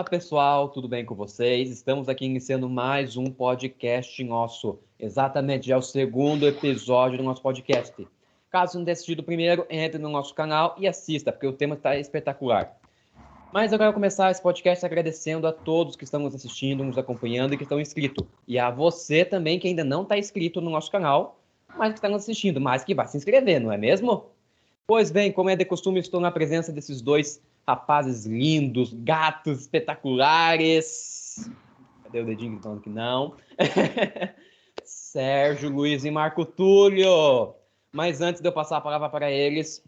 Fala pessoal, tudo bem com vocês? Estamos aqui iniciando mais um podcast nosso. Exatamente, já é o segundo episódio do nosso podcast. Caso não tenha assistido o primeiro, entre no nosso canal e assista, porque o tema está espetacular. Mas eu quero começar esse podcast agradecendo a todos que estão nos assistindo, nos acompanhando e que estão inscritos. E a você também que ainda não está inscrito no nosso canal, mas que está nos assistindo, mas que vai se inscrever, não é mesmo? Pois bem, como é de costume, estou na presença desses dois rapazes lindos, gatos espetaculares. Cadê o dedinho falando que não? Sérgio, Luiz e Marco Túlio. Mas antes de eu passar a palavra para eles,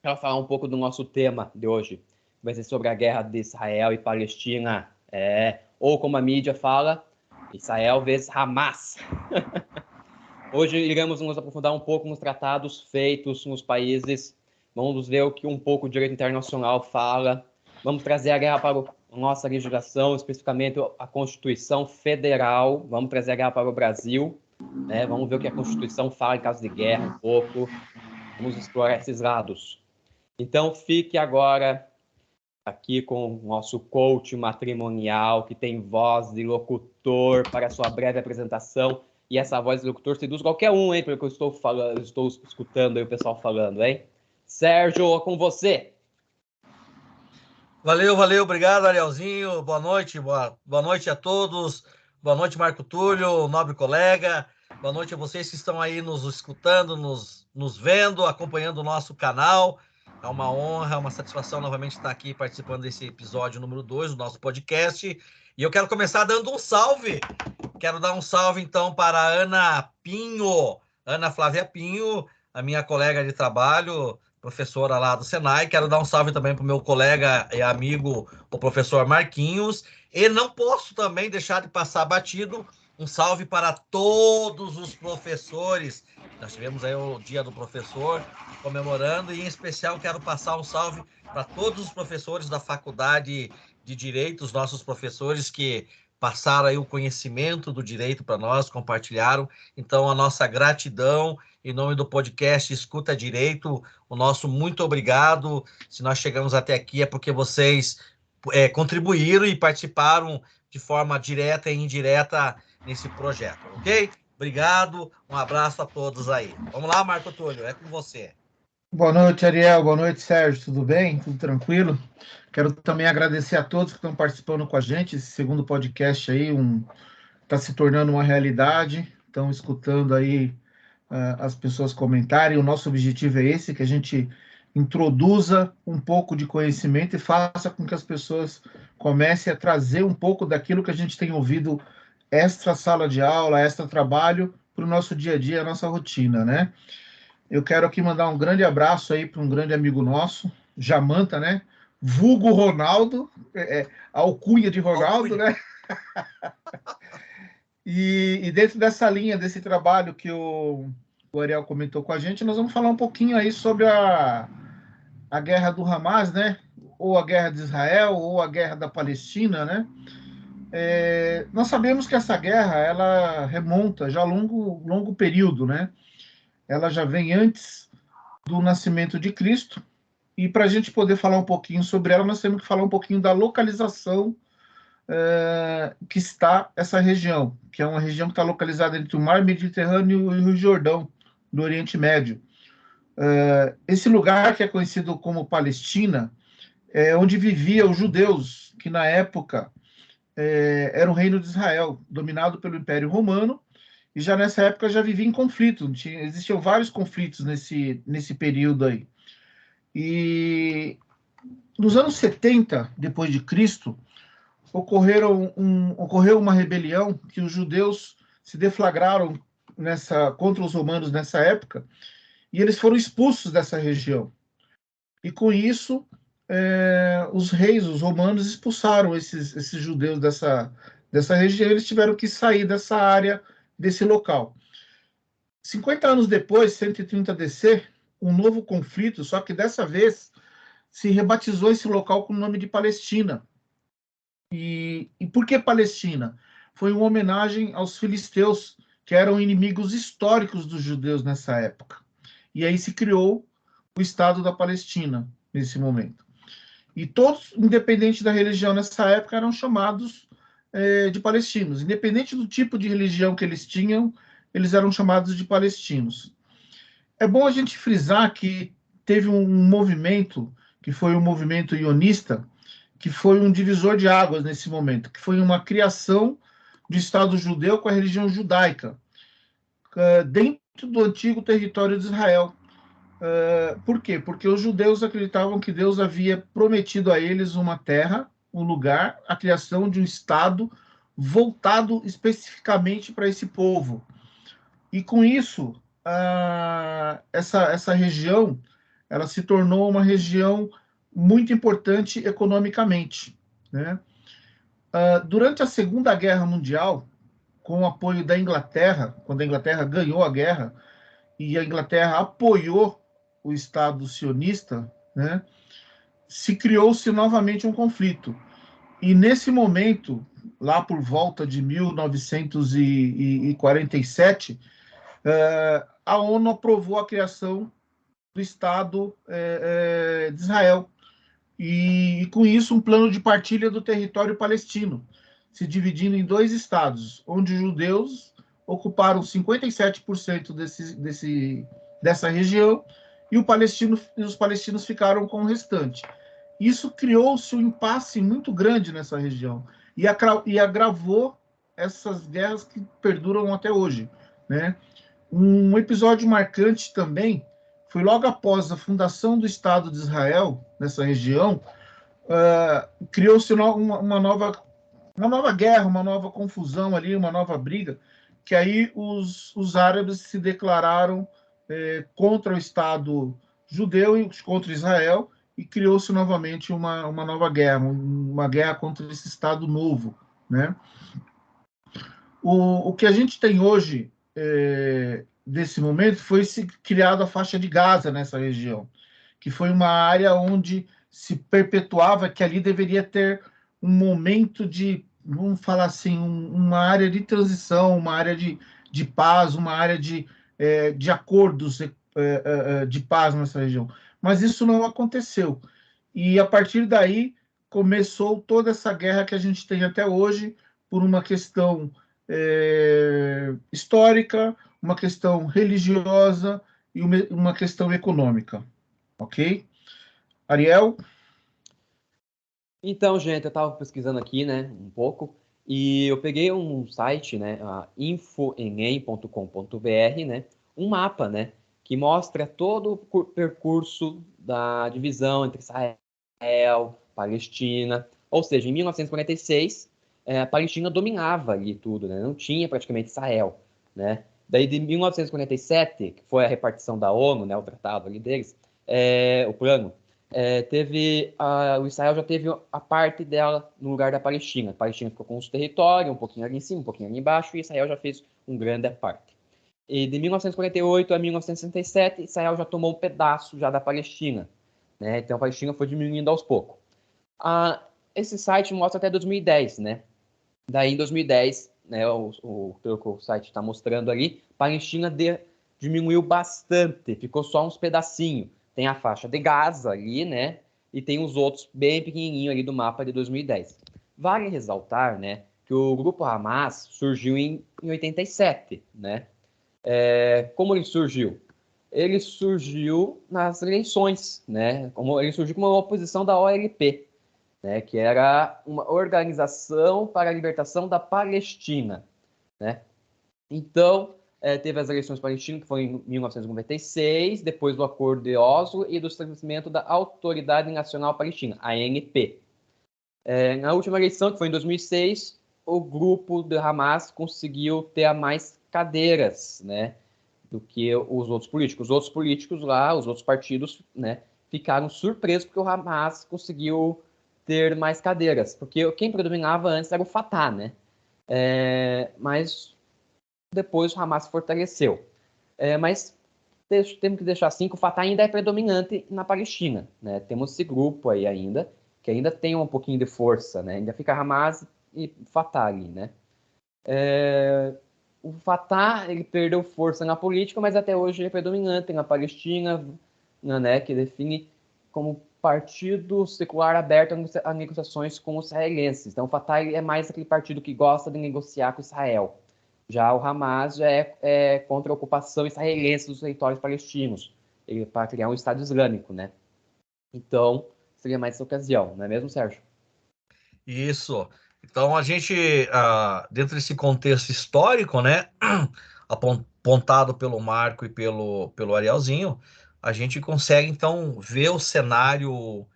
quero falar um pouco do nosso tema de hoje. Vai ser sobre a guerra de Israel e Palestina. Ou como a mídia fala, Israel vezes Hamas. Hoje iremos nos aprofundar um pouco nos tratados feitos nos países. Vamos ver o que um pouco o direito internacional fala. Vamos trazer a guerra para a nossa legislação, especificamente a Constituição Federal. Vamos trazer a guerra para o Brasil. Vamos ver o que a Constituição fala em caso de guerra um pouco. Vamos explorar esses lados. Então fique agora aqui com o nosso coach matrimonial, que tem voz de locutor para a sua breve apresentação. E essa voz de locutor seduz qualquer um, hein? Porque eu estou falando, estou escutando aí o pessoal falando, hein? Sérgio, com você. Valeu, obrigado, Arielzinho. Boa noite a todos. Boa noite, Marco Túlio, nobre colega. Boa noite a vocês que estão aí nos escutando, nos vendo, acompanhando o nosso canal. É uma honra, é uma satisfação novamente estar aqui participando desse episódio número 2 do nosso podcast. E eu quero começar dando um salve. Quero dar um salve, então, para a Ana Pinho, Ana Flávia Pinho, a minha colega de trabalho, professora lá do Senai. Quero dar um salve também para o meu colega e amigo, o professor Marquinhos. E não posso também deixar de passar batido um salve para todos os professores. Nós tivemos aí o Dia do Professor comemorando, e em especial quero passar um salve para todos os professores da Faculdade de Direito, os nossos professores que passaram aí o conhecimento do direito para nós, compartilharam. Então, a nossa gratidão em nome do podcast Escuta Direito, o nosso muito obrigado. Se nós chegamos até aqui é porque vocês contribuíram e participaram de forma direta e indireta nesse projeto, ok? Obrigado, um abraço a todos aí. Vamos lá, Marco Túlio, é com você. Boa noite, Ariel. Boa noite, Sérgio. Tudo bem? Tudo tranquilo? Quero também agradecer a todos que estão participando com a gente. Esse segundo podcast aí está se tornando uma realidade. Estão escutando aí as pessoas comentarem. O nosso objetivo é esse, que a gente introduza um pouco de conhecimento e faça com que as pessoas comecem a trazer um pouco daquilo que a gente tem ouvido extra sala de aula, extra trabalho, para o nosso dia a dia, a nossa rotina, né? Eu quero aqui mandar um grande abraço aí para um grande amigo nosso, Jamanta, né? Vulgo Ronaldo, a alcunha de Ronaldo, né? E dentro dessa linha, desse trabalho que o Ariel comentou com a gente, nós vamos falar um pouquinho aí sobre a guerra do Hamas, né? Ou a guerra de Israel, ou a guerra da Palestina, né? Nós sabemos que essa guerra, ela remonta já a longo período, né? Ela já vem antes do nascimento de Cristo, e para a gente poder falar um pouquinho sobre ela, nós temos que falar um pouquinho da localização que está essa região, que é uma região que está localizada entre o Mar Mediterrâneo e o Rio Jordão, do Oriente Médio. Esse lugar, que é conhecido como Palestina, é onde viviam os judeus, que na época era o reino de Israel, dominado pelo Império Romano, e já nessa época já vivia em conflito. Existiam vários conflitos nesse período aí. E nos anos 70 depois de Cristo, ocorreu uma rebelião que os judeus se deflagraram contra os romanos nessa época, e eles foram expulsos dessa região. E com isso, os reis, os romanos, expulsaram esses judeus dessa região. Eles tiveram que sair dessa área, desse local. 50 anos depois, 130 DC, um novo conflito, só que dessa vez se rebatizou esse local com o nome de Palestina. E por que Palestina? Foi uma homenagem aos filisteus, que eram inimigos históricos dos judeus nessa época. E aí se criou o Estado da Palestina, nesse momento. E todos, independente da religião nessa época, eram chamados de palestinos. Independente do tipo de religião que eles tinham, eles eram chamados de palestinos. É bom a gente frisar que teve um movimento, que foi o movimento ionista, que foi um divisor de águas nesse momento, que foi uma criação do Estado judeu com a religião judaica, dentro do antigo território de Israel. Por quê? Porque os judeus acreditavam que Deus havia prometido a eles uma terra, um lugar, a criação de um Estado voltado especificamente para esse povo. E com isso, essa região ela se tornou uma região muito importante economicamente, né? Durante a Segunda Guerra Mundial, com o apoio da Inglaterra, quando a Inglaterra ganhou a guerra e a Inglaterra apoiou o Estado sionista, né, se criou-se novamente um conflito. E nesse momento, lá por volta de 1947, a ONU aprovou a criação do Estado de Israel. E com isso, um plano de partilha do território palestino, se dividindo em dois estados, onde os judeus ocuparam 57% dessa região e os palestinos ficaram com o restante. Isso criou-se um impasse muito grande nessa região e agravou essas guerras que perduram até hoje, né? Um episódio marcante também foi logo após a fundação do Estado de Israel nessa região. Criou-se uma nova guerra, uma nova confusão ali, uma nova briga, que aí os árabes se declararam contra o Estado judeu e contra Israel, e criou-se novamente uma nova guerra, uma guerra contra esse Estado novo, né? O que a gente tem hoje, desse momento, foi se criado a faixa de Gaza nessa região, que foi uma área onde se perpetuava que ali deveria ter um momento de, vamos falar assim, uma área de transição, uma área de paz, uma área de acordos de paz nessa região. Mas isso não aconteceu. E a partir daí começou toda essa guerra que a gente tem até hoje, por uma questão histórica, uma questão religiosa e uma questão econômica. Ok? Ariel? Então, gente, eu estava pesquisando aqui, né, um pouco, e eu peguei um site, né, infoenem.com.br, né, um mapa, né, que mostra todo o percurso da divisão entre Israel, Palestina, ou seja, em 1946, a Palestina dominava ali tudo, né, não tinha praticamente Israel, né. Daí, de 1947, que foi a repartição da ONU, né, o tratado ali deles, o plano, o Israel já teve a parte dela no lugar da Palestina. A Palestina ficou com os territórios, um pouquinho ali em cima, um pouquinho ali embaixo, e Israel já fez um grande parte. E de 1948 a 1967, Israel já tomou um pedaço já da Palestina, né? Então a Palestina foi diminuindo aos poucos. Esse site mostra até 2010, né? Daí em 2010, né, pelo que o site está mostrando ali, a Palestina diminuiu bastante, ficou só uns pedacinhos. Tem a faixa de Gaza ali, né? E tem os outros bem pequenininhos ali do mapa de 2010. Vale ressaltar, né, que o grupo Hamas surgiu em 87, né? Como ele surgiu? Ele surgiu nas eleições, né? Ele surgiu como uma oposição da OLP, né? Que era uma organização para a libertação da Palestina, né? Então, teve as eleições palestinas, que foi em 1996, depois do Acordo de Oslo e do estabelecimento da Autoridade Nacional Palestina, ANP. Na última eleição, que foi em 2006, o grupo de Hamas conseguiu ter mais cadeiras, né, do que os outros políticos. Os outros políticos lá, os outros partidos, né, ficaram surpresos porque o Hamas conseguiu ter mais cadeiras, porque quem predominava antes era o Fatah, né? Mas depois o Hamas fortaleceu. Mas temos que deixar assim que o Fatah ainda é predominante na Palestina, né? Temos esse grupo aí ainda, que ainda tem um pouquinho de força, né? Ainda fica Hamas e Fatah ali, né? O Fatah, ele perdeu força na política, mas até hoje ele é predominante na Palestina, né? Que define como partido secular aberto a negociações com os israelenses. Então, o Fatah é mais aquele partido que gosta de negociar com Israel. Já o Hamas já é contra a ocupação israelense dos territórios palestinos, para criar um Estado Islâmico, né? Então, seria mais essa ocasião, não é mesmo, Sérgio? Isso. Então, a gente, dentro desse contexto histórico, né, apontado pelo Marco e pelo Arielzinho, a gente consegue, então, ver o cenário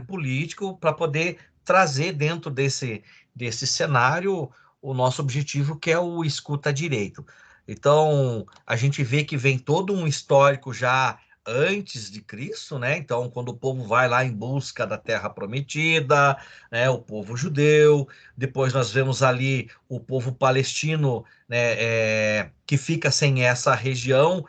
político para poder trazer dentro desse cenário o nosso objetivo, que é o escuta direito. Então, a gente vê que vem todo um histórico já antes de Cristo, né? Então, quando o povo vai lá em busca da Terra Prometida, né? O povo judeu, depois nós vemos ali o povo palestino, né? Que fica sem essa região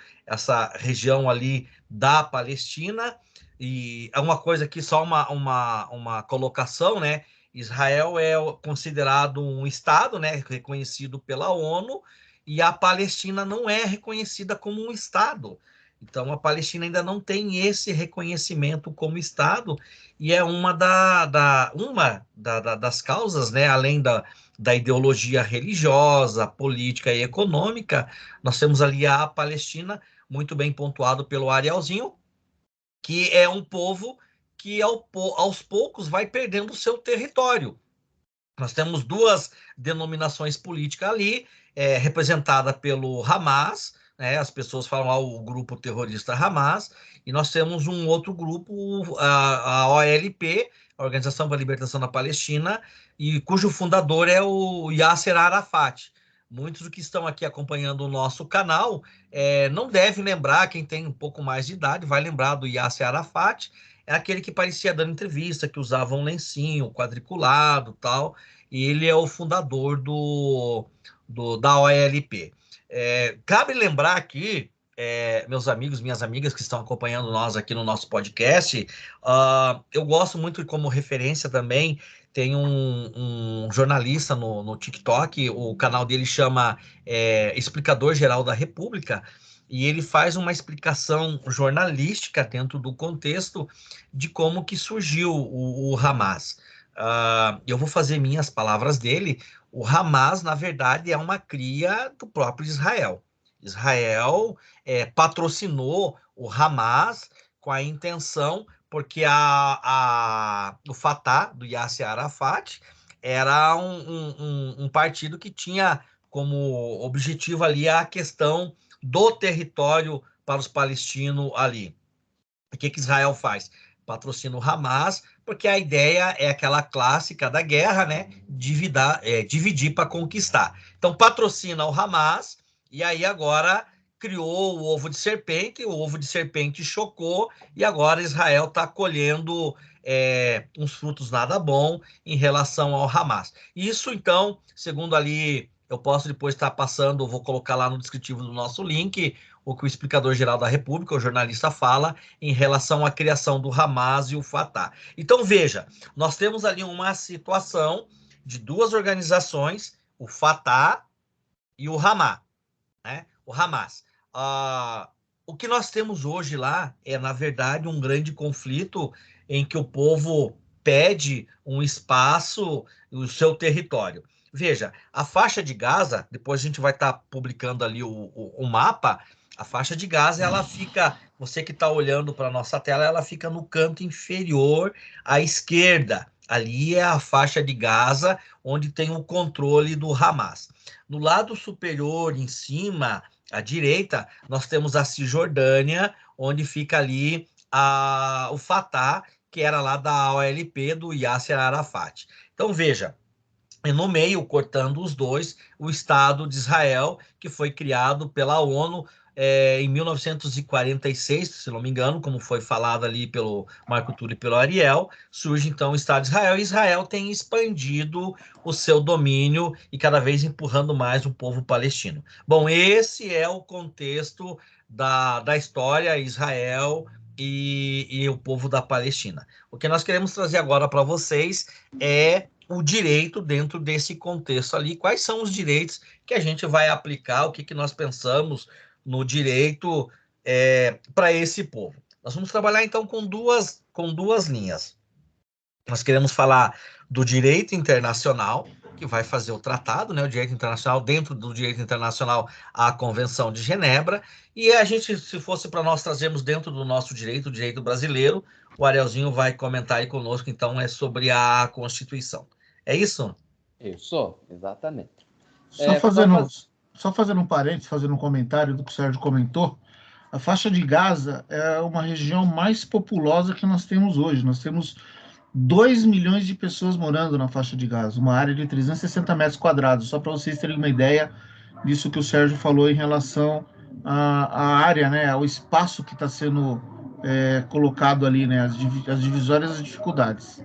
ali da Palestina. E é uma coisa aqui, só uma colocação, né? Israel é considerado um Estado, né? Reconhecido pela ONU, e a Palestina não é reconhecida como um Estado. Então, a Palestina ainda não tem esse reconhecimento como Estado, e é uma das causas, né, além da ideologia religiosa, política e econômica, nós temos ali a Palestina, muito bem pontuado pelo Arielzinho, que é um povo que aos poucos vai perdendo o seu território. Nós temos duas denominações políticas ali, representada pelo Hamas, né? As pessoas falam o grupo terrorista Hamas, e nós temos um outro grupo, a OLP, a Organização para a Libertação da Palestina, e cujo fundador é o Yasser Arafat. Muitos do que estão aqui acompanhando o nosso canal não devem lembrar, quem tem um pouco mais de idade vai lembrar do Yasser Arafat, é aquele que parecia dando entrevista, que usava um lencinho quadriculado, tal, e ele é o fundador da OLP. Cabe lembrar aqui, meus amigos, minhas amigas que estão acompanhando nós aqui no nosso podcast, eu gosto muito, como referência também, tem um jornalista no TikTok, o canal dele chama Explicador Geral da República, e ele faz uma explicação jornalística dentro do contexto de como que surgiu o Hamas. Eu vou fazer minhas palavras dele. O Hamas, na verdade, é uma cria do próprio Israel. Israel patrocinou o Hamas com a intenção, porque o Fatah, do Yasser Arafat, era um partido que tinha como objetivo ali a questão do território para os palestinos ali. O que Israel faz? Patrocina o Hamas, porque a ideia é aquela clássica da guerra, né? Dividir para conquistar. Então, patrocina o Hamas, e aí agora criou o ovo de serpente chocou, e agora Israel está colhendo uns frutos nada bom em relação ao Hamas. Isso, então, segundo ali, eu posso depois estar passando, vou colocar lá no descritivo do nosso link, o que o Explicador Geral da República, o jornalista, fala em relação à criação do Hamas e o Fatah. Então, veja, nós temos ali uma situação de duas organizações, o Fatah e o Hamas, né? O Hamas. O que nós temos hoje lá é, na verdade, um grande conflito em que o povo pede um espaço, o seu território. Veja, a faixa de Gaza, depois a gente vai estar publicando ali o mapa, a faixa de Gaza, ela fica, você que está olhando para a nossa tela, ela fica no canto inferior à esquerda. Ali é a faixa de Gaza, onde tem o controle do Hamas. No lado superior, em cima, à direita, nós temos a Cisjordânia, onde fica ali o Fatah, que era lá da OLP, do Yasser Arafat. Então, veja, e no meio, cortando os dois, o Estado de Israel, que foi criado pela ONU em 1946, se não me engano, como foi falado ali pelo Marco Túlio e pelo Ariel, surge então o Estado de Israel, e Israel tem expandido o seu domínio e cada vez empurrando mais o povo palestino. Bom, esse é o contexto da história, Israel e o povo da Palestina. O que nós queremos trazer agora para vocês é o direito dentro desse contexto ali, quais são os direitos que a gente vai aplicar, o que nós pensamos no direito para esse povo. Nós vamos trabalhar, então, com duas linhas. Nós queremos falar do direito internacional, que vai fazer o tratado, né, o direito internacional, dentro do direito internacional, a Convenção de Genebra, e a gente, se fosse para nós trazermos dentro do nosso direito, o direito brasileiro, o Arielzinho vai comentar aí conosco, então, sobre a Constituição. É isso? Isso, exatamente. Só fazendo um parênteses, fazendo um comentário do que o Sérgio comentou, a faixa de Gaza é uma região mais populosa que nós temos hoje. Nós temos 2 milhões de pessoas morando na faixa de Gaza, uma área de 360 metros quadrados, só para vocês terem uma ideia disso que o Sérgio falou em relação à área, né, ao espaço que está sendo colocado ali, né, as divisórias, as dificuldades.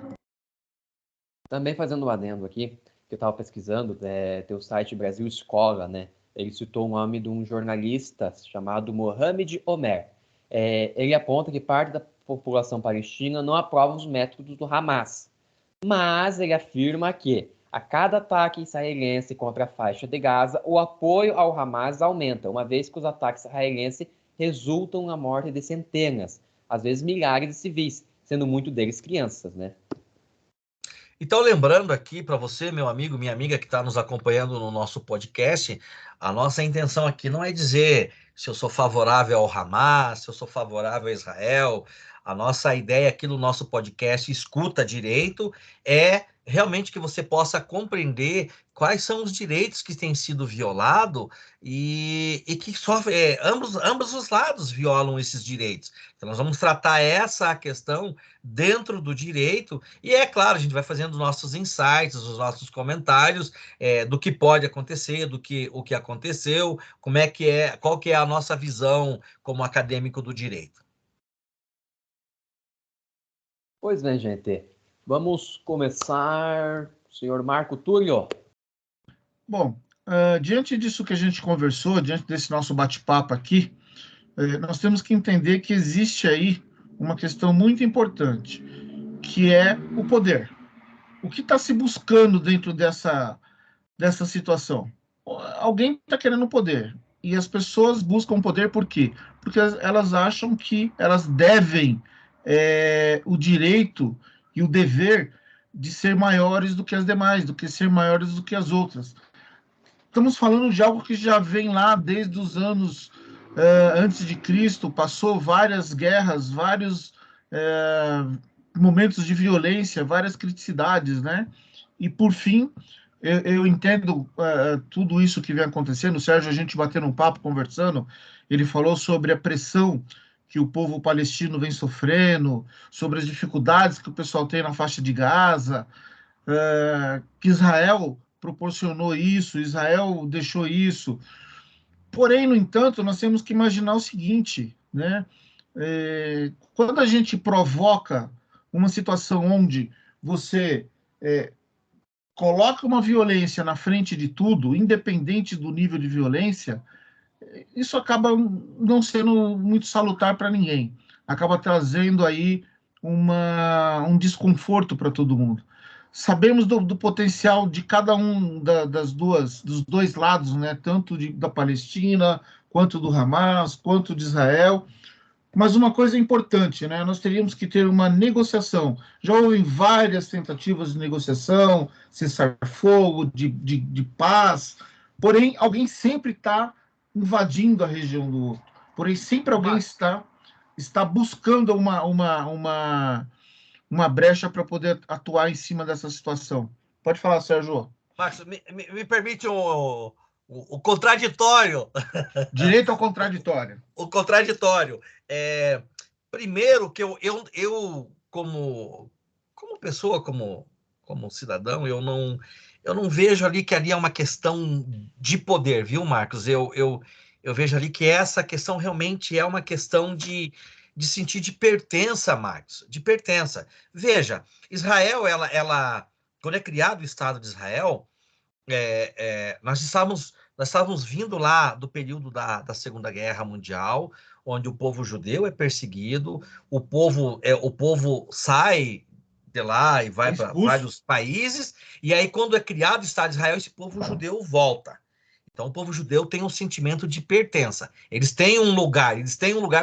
Também fazendo um adendo aqui, que eu estava pesquisando, tem o site Brasil Escola, né? Ele citou o nome de um jornalista chamado Mohamed Omer. Ele aponta que parte da população palestina não aprova os métodos do Hamas, mas ele afirma que a cada ataque israelense contra a faixa de Gaza, o apoio ao Hamas aumenta, uma vez que os ataques israelenses resultam na morte de centenas, às vezes milhares de civis, sendo muito deles crianças, né? Então, lembrando aqui para você, meu amigo, minha amiga que está nos acompanhando no nosso podcast, a nossa intenção aqui não é dizer se eu sou favorável ao Hamas, se eu sou favorável a Israel. A nossa ideia aqui no nosso podcast Escuta Direito é realmente que você possa compreender quais são os direitos que têm sido violados e que ambos os lados violam esses direitos. Então, nós vamos tratar essa questão dentro do direito e, é claro, a gente vai fazendo nossos insights, os nossos comentários do que pode acontecer, o que aconteceu, qual que é a nossa visão como acadêmico do direito. Pois bem, gente. Vamos começar, senhor Marco Túlio. Bom, diante disso que a gente conversou, diante desse nosso bate-papo aqui, nós temos que entender que existe aí uma questão muito importante, que é o poder. O que está se buscando dentro dessa situação? Alguém está querendo poder. E as pessoas buscam poder por quê? Porque elas acham que elas devem o direito e o dever de ser maiores do que as demais, do que ser maiores do que as outras. Estamos falando de algo que já vem lá desde os anos antes de Cristo, passou várias guerras, vários momentos de violência, várias criticidades, né? E, por fim, eu entendo tudo isso que vem acontecendo. O Sérgio, a gente batendo um papo, conversando, ele falou sobre a pressão que o povo palestino vem sofrendo, sobre as dificuldades que o pessoal tem na faixa de Gaza, que Israel proporcionou isso, Israel deixou isso. Porém, no entanto, nós temos que imaginar o seguinte, né? Quando a gente provoca uma situação onde você coloca uma violência na frente de tudo, independente do nível de violência, isso acaba não sendo muito salutar para ninguém. Acaba trazendo aí um desconforto para todo mundo. Sabemos do potencial de cada um dos dois lados, né? Tanto da Palestina, quanto do Hamas, quanto de Israel. Mas uma coisa importante, né? Nós teríamos que ter uma negociação. Já houve várias tentativas de negociação, cessar-fogo, de paz, porém, alguém sempre está invadindo a região do outro. Porém, sempre alguém está buscando uma brecha para poder atuar em cima dessa situação. Pode falar, Sérgio. Marcos, me permite o contraditório. Direito ao contraditório. O contraditório. Primeiro, que eu como pessoa, como cidadão, eu não vejo ali que ali é uma questão de poder, viu, Marcos? Eu vejo ali que essa questão realmente é uma questão de sentir de pertença, Marcos, de pertença. Veja, Israel, ela quando é criado o Estado de Israel, nós estávamos vindo lá do período da Segunda Guerra Mundial, onde o povo judeu é perseguido, o povo sai de lá e vai para vários países, e aí quando é criado o Estado de Israel, esse povo judeu volta. Então, o povo judeu tem um sentimento de pertença. Eles têm um lugar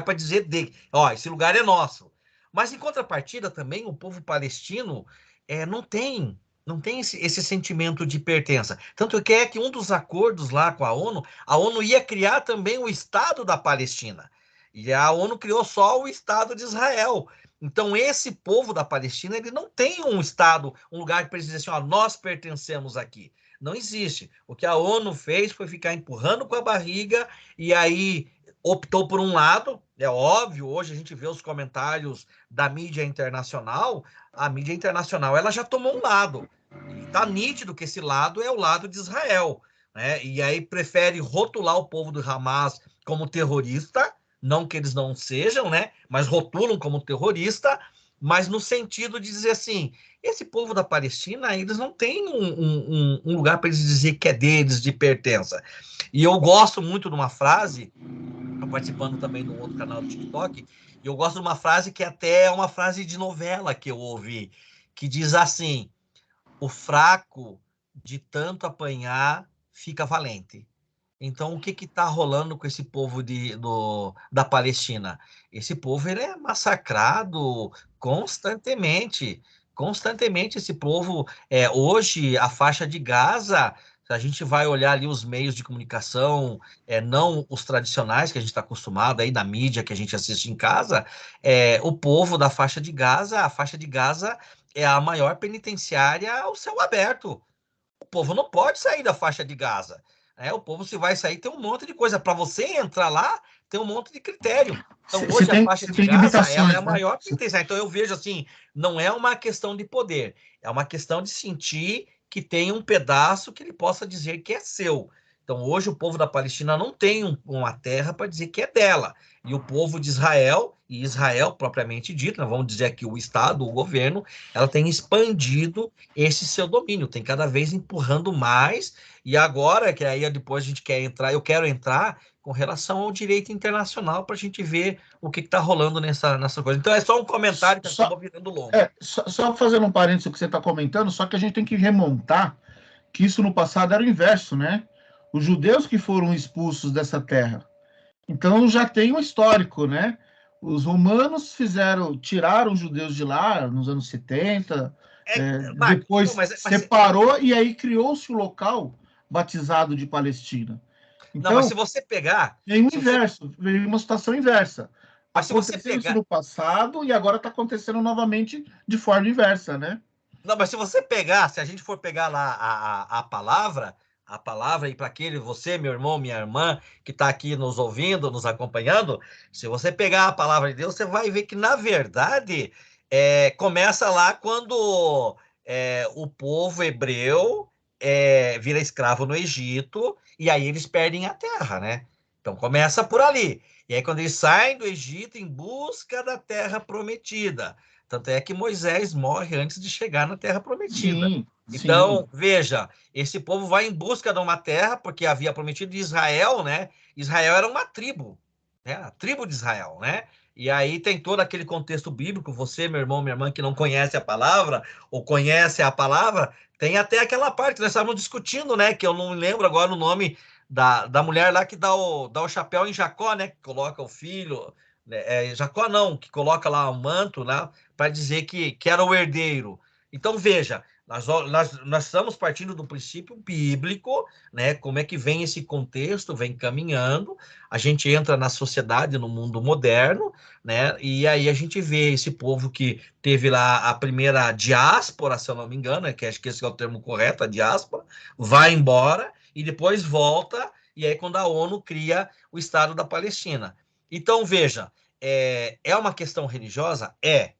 para dizer ó, esse lugar é nosso. Mas, em contrapartida, também, o povo palestino não tem esse sentimento de pertença. Tanto que um dos acordos lá com a ONU ia criar também o Estado da Palestina. E a ONU criou só o Estado de Israel. Então, esse povo da Palestina, ele não tem um Estado, um lugar para eles dizerem assim, ó, nós pertencemos aqui. Não existe. O que a ONU fez foi ficar empurrando com a barriga e aí optou por um lado. É óbvio, hoje a gente vê os comentários da mídia internacional. A mídia internacional ela já tomou um lado. E está nítido que esse lado é o lado de Israel, né? E aí prefere rotular o povo do Hamas como terrorista, não que eles não sejam, né? Mas rotulam como terrorista, mas no sentido de dizer assim, esse povo da Palestina, eles não têm um lugar para eles dizer que é deles, de pertença. E eu gosto muito de uma frase, estou participando também de um outro canal do TikTok, e eu gosto de uma frase que até é uma frase de novela que eu ouvi, que diz assim, o fraco de tanto apanhar fica valente. Então, o que está rolando com esse povo da Palestina? Esse povo ele é massacrado constantemente. Constantemente, esse povo. Hoje, a faixa de Gaza, se a gente vai olhar ali os meios de comunicação, não os tradicionais que a gente está acostumado aí, da mídia que a gente assiste em casa, o povo da faixa de Gaza, a faixa de Gaza é a maior penitenciária ao céu aberto. O povo não pode sair da faixa de Gaza. O povo, se vai sair, tem um monte de coisa. Para você entrar lá, tem um monte de critério. Então, hoje, a faixa de Gaza ela é a maior penitenciária. Então, eu vejo assim, não é uma questão de poder, é uma questão de sentir que tem um pedaço que ele possa dizer que é seu. Então, hoje, o povo da Palestina não tem uma terra para dizer que é dela. E o povo de Israel, e Israel propriamente dito, nós vamos dizer aqui o Estado, o governo, ela tem expandido esse seu domínio, tem cada vez empurrando mais. E agora, que aí depois a gente quer entrar, eu quero entrar com relação ao direito internacional para a gente ver o que está rolando nessa coisa. Então, é só um comentário que acabou virando longo. Só fazendo um parênteses o que você está comentando, só que a gente tem que remontar que isso no passado era o inverso, né? Os judeus que foram expulsos dessa terra. Então, já tem um histórico, né? Os romanos tiraram os judeus de lá nos anos 70, depois separou e aí criou-se o local batizado de Palestina. Então, não, mas se você pegar... Vem o inverso, vem uma situação inversa. Mas aconteceu isso no passado e agora está acontecendo novamente de forma inversa, né? Não, mas se você pegar, se a gente for pegar lá a palavra, e para aquele, você, meu irmão, minha irmã, que está aqui nos ouvindo, nos acompanhando, se você pegar a palavra de Deus, você vai ver que, na verdade, começa lá quando o povo hebreu vira escravo no Egito, e aí eles perdem a terra, né? Então, começa por ali. E aí, quando eles saem do Egito em busca da terra prometida, tanto é que Moisés morre antes de chegar na terra prometida. Sim, então, veja, esse povo vai em busca de uma terra, porque havia prometido Israel, né? Israel era uma tribo, né? A tribo de Israel, né? E aí tem todo aquele contexto bíblico. Você, meu irmão, minha irmã, que não conhece a palavra, ou conhece a palavra, tem até aquela parte que nós estávamos discutindo, né? Que eu não lembro agora o nome da mulher lá que dá o chapéu em Jacó, né? Que coloca o filho... Jacó não, que coloca lá o manto, né, para dizer que era o herdeiro. Então, veja, nós estamos partindo do princípio bíblico, né, como é que vem esse contexto, vem caminhando, a gente entra na sociedade, no mundo moderno, né, e aí a gente vê esse povo que teve lá a primeira diáspora, se eu não me engano, que acho que esse é o termo correto, a diáspora, vai embora e depois volta, e aí quando a ONU cria o Estado da Palestina. Então, veja, é uma questão religiosa?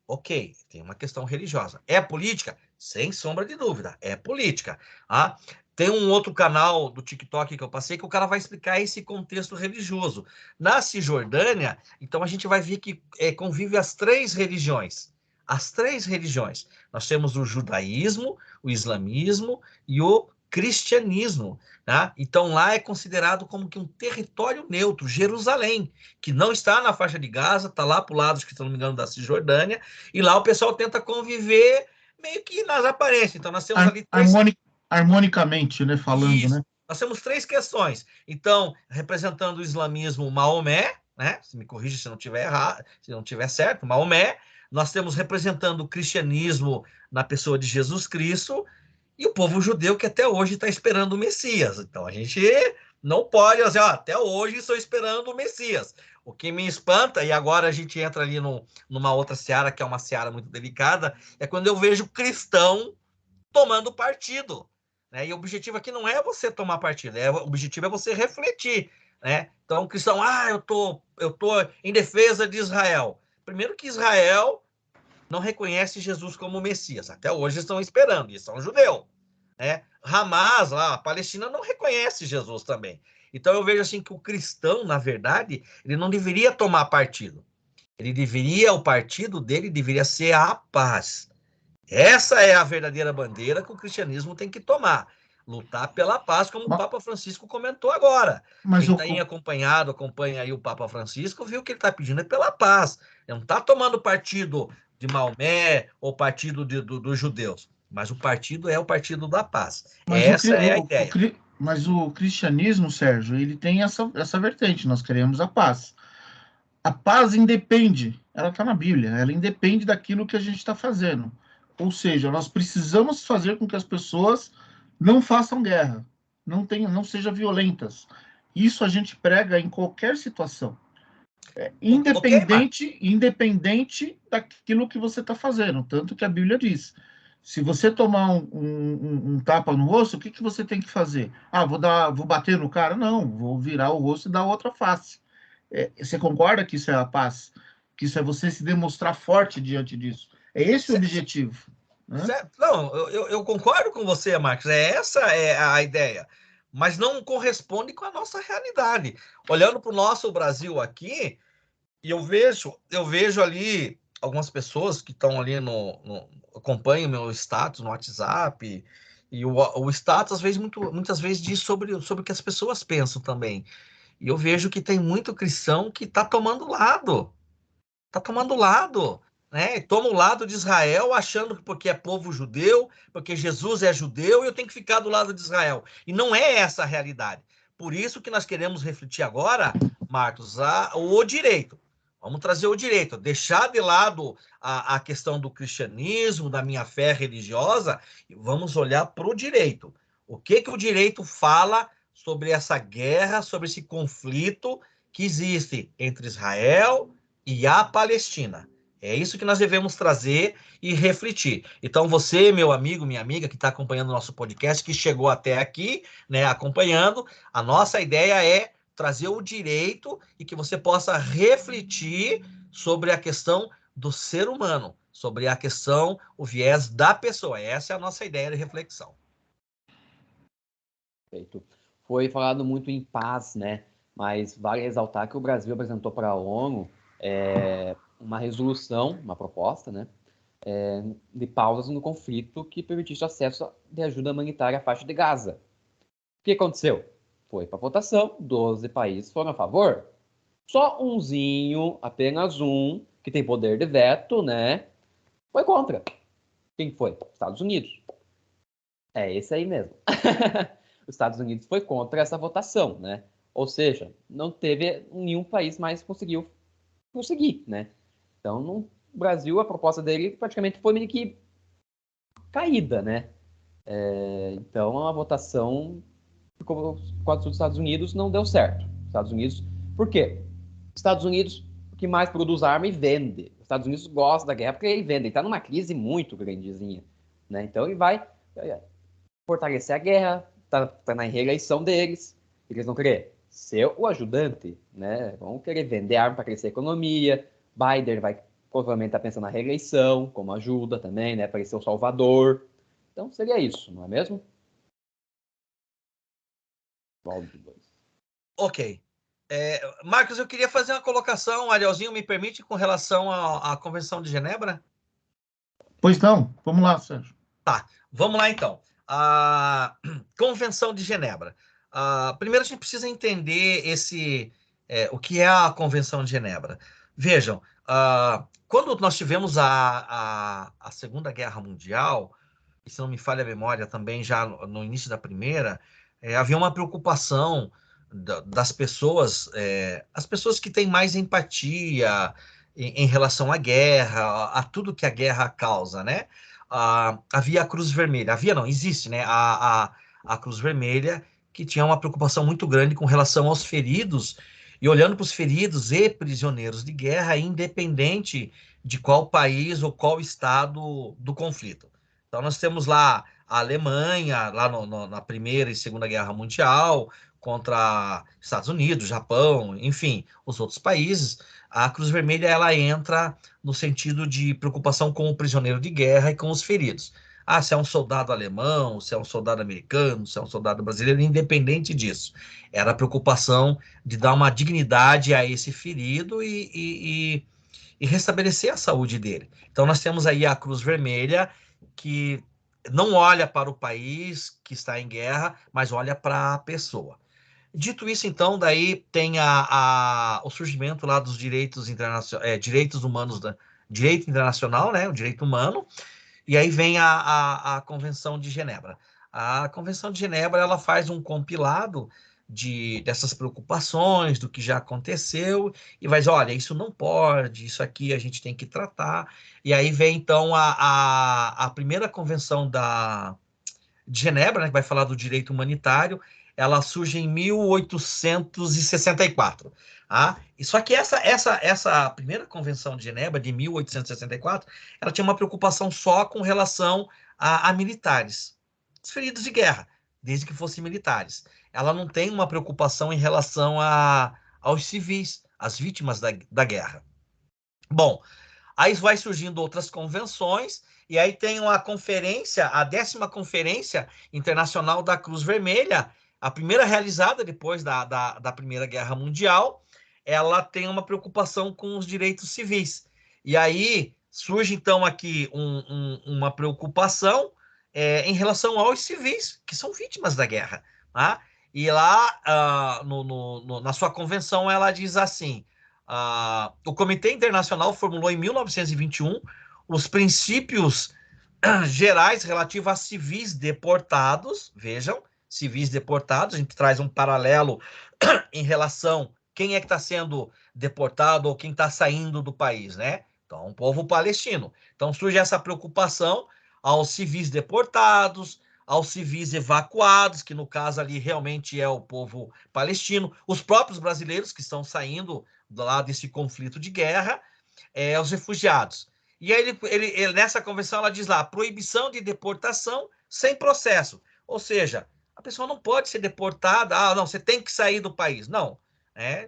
Ok, tem uma questão religiosa. É política? Sem sombra de dúvida, é política. Ah? Tem um outro canal do TikTok que eu passei que o cara vai explicar esse contexto religioso. Na Cisjordânia, então a gente vai ver que convive as três religiões. As três religiões. Nós temos o judaísmo, o islamismo e o cristianismo. Tá? Então, lá é considerado como que um território neutro, Jerusalém, que não está na faixa de Gaza, está lá para o lado, se não me engano, da Cisjordânia, e lá o pessoal tenta conviver meio que nas aparências. Então, nós temos ali harmonicamente, né, falando, isso. né? nós temos 3 questões. Então, representando o islamismo, Maomé, né? Se me corrija se não tiver errado, se não tiver certo, Maomé. Nós temos representando o cristianismo na pessoa de Jesus Cristo e o povo judeu que até hoje está esperando o Messias. Então, a gente não pode dizer, até hoje estou esperando o Messias. O que me espanta, e agora a gente entra ali numa outra seara, que é uma seara muito delicada, é quando eu vejo cristão tomando partido. Né? E o objetivo aqui não é você tomar partido, o objetivo é você refletir. Né? Então, o cristão, eu tô em defesa de Israel. Primeiro que Israel não reconhece Jesus como Messias. Até hoje estão esperando, e são judeus. Né? Hamas, lá, a Palestina, não reconhece Jesus também. Então, eu vejo assim que o cristão, na verdade, ele não deveria tomar partido. O partido dele deveria ser a paz. Essa é a verdadeira bandeira que o cristianismo tem que tomar. Lutar pela paz, como o Papa Francisco comentou agora. Quem tem acompanha aí o Papa Francisco, viu que ele está pedindo é pela paz. Ele não está tomando partido de Maomé ou partido dos judeus, mas o partido é o partido da paz. Essa é a ideia. Mas o cristianismo, Sérgio, ele tem essa vertente, nós queremos a paz. A paz independe, ela está na Bíblia, ela independe daquilo que a gente está fazendo. Ou seja, nós precisamos fazer com que as pessoas não façam guerra, não sejam violentas. Isso a gente prega em qualquer situação. Independente daquilo que você está fazendo. Tanto que a Bíblia diz, se você tomar um tapa no rosto, o que você tem que fazer? Vou bater no cara? Não, vou virar o rosto e dar outra face. Você concorda que isso é a paz? Que isso é você se demonstrar forte diante disso? É esse o objetivo. Certo. Não, eu concordo com você, Marcos. Essa é a ideia. Mas não corresponde com a nossa realidade. Olhando para o nosso Brasil aqui, e eu vejo ali algumas pessoas que estão ali acompanham o meu status no WhatsApp, e o status, às vezes, muitas vezes, diz sobre o que as pessoas pensam também. E eu vejo que tem muito cristão que está tomando lado. Está tomando lado. Né? Toma o lado de Israel, achando que porque é povo judeu, porque Jesus é judeu, eu tenho que ficar do lado de Israel. E não é essa a realidade. Por isso que nós queremos refletir agora, Marcos, o direito. Vamos trazer o direito, deixar de lado a questão do cristianismo, da minha fé religiosa, e vamos olhar para o direito. O que o direito fala sobre essa guerra, sobre esse conflito que existe entre Israel e a Palestina. É isso que nós devemos trazer e refletir. Então, você, meu amigo, minha amiga, que está acompanhando o nosso podcast, que chegou até aqui, né, acompanhando, a nossa ideia é trazer o direito e que você possa refletir sobre a questão do ser humano, sobre a questão, o viés da pessoa. Essa é a nossa ideia de reflexão. Perfeito. Foi falado muito em paz, né? Mas vale ressaltar que o Brasil apresentou para a ONU uma resolução, uma proposta, né, de pausas no conflito que permitisse acesso de ajuda humanitária à faixa de Gaza. O que aconteceu? Foi para votação, 12 países foram a favor. Só umzinho, apenas um, que tem poder de veto, né, foi contra. Quem foi? Estados Unidos. É esse aí mesmo. Os Estados Unidos foi contra essa votação, né? Ou seja, não teve nenhum país mais conseguir, né? Então, no Brasil, a proposta dele praticamente foi meio que caída, né? Então, a votação ficou por causa dos Estados Unidos, não deu certo. Estados Unidos, por quê? Estados Unidos, o que mais produz arma e vende. Os Estados Unidos gosta da guerra porque ele vende. Ele está numa crise muito grandezinha, né? Então, ele vai fortalecer a guerra, tá na reeleição deles. Eles vão querer ser o ajudante, né? Vão querer vender arma para crescer a economia. Biden vai provavelmente estar pensando na reeleição, como ajuda também, né? Para ser o salvador. Então, seria isso, não é mesmo? Ok. Marcos, eu queria fazer uma colocação, Arielzinho, me permite, com relação à Convenção de Genebra? Pois não, vamos lá, Sérgio. Tá, vamos lá então. A Convenção de Genebra. Primeiro a gente precisa entender o que é a Convenção de Genebra. Vejam, quando nós tivemos a Segunda Guerra Mundial, e se não me falha a memória também já no início da Primeira, havia uma preocupação das pessoas, as pessoas que têm mais empatia em relação à guerra, a tudo que a guerra causa, né? Havia a Cruz Vermelha, havia não, existe, né? A Cruz Vermelha, que tinha uma preocupação muito grande com relação aos feridos, e olhando para os feridos e prisioneiros de guerra, independente de qual país ou qual estado do conflito. Então, nós temos lá a Alemanha, lá na Primeira e Segunda Guerra Mundial, contra Estados Unidos, Japão, enfim, os outros países. A Cruz Vermelha, ela entra no sentido de preocupação com o prisioneiro de guerra e com os feridos. Se é um soldado alemão, se é um soldado americano, se é um soldado brasileiro, independente disso. Era a preocupação de dar uma dignidade a esse ferido e restabelecer a saúde dele. Então, nós temos aí a Cruz Vermelha, que não olha para o país que está em guerra, mas olha para a pessoa. Dito isso, então, daí tem o surgimento lá dos direitos internacionais, direitos humanos, direito internacional, né, o direito humano, e aí vem a Convenção de Genebra. A Convenção de Genebra, ela faz um compilado dessas preocupações, do que já aconteceu, e vai dizer, olha, isso não pode, isso aqui a gente tem que tratar. E aí vem, então, a primeira Convenção de Genebra, né, que vai falar do direito humanitário, ela surge em 1864. Só que essa primeira Convenção de Genebra, de 1864, ela tinha uma preocupação só com relação a militares, os feridos de guerra, desde que fossem militares. Ela não tem uma preocupação em relação aos civis, às vítimas da guerra. Bom, aí vai surgindo outras convenções, e aí tem uma conferência, a 10ª Conferência Internacional da Cruz Vermelha, a primeira realizada depois da Primeira Guerra Mundial. Ela tem uma preocupação com os direitos civis. E aí surge, então, aqui uma preocupação em relação aos civis, que são vítimas da guerra. Tá? E lá, na sua convenção, ela diz assim: o Comitê Internacional formulou em 1921 os princípios gerais relativos a civis deportados. Vejam, civis deportados, a gente traz um paralelo em relação a quem é que está sendo deportado ou quem está saindo do país, né? Então, o povo palestino. Então, surge essa preocupação aos civis deportados, aos civis evacuados, que no caso ali realmente é o povo palestino, os próprios brasileiros que estão saindo lá desse conflito de guerra, aos refugiados. E aí ele nessa convenção ela diz lá, proibição de deportação sem processo. Ou seja, a pessoa não pode ser deportada, não, você tem que sair do país. Não,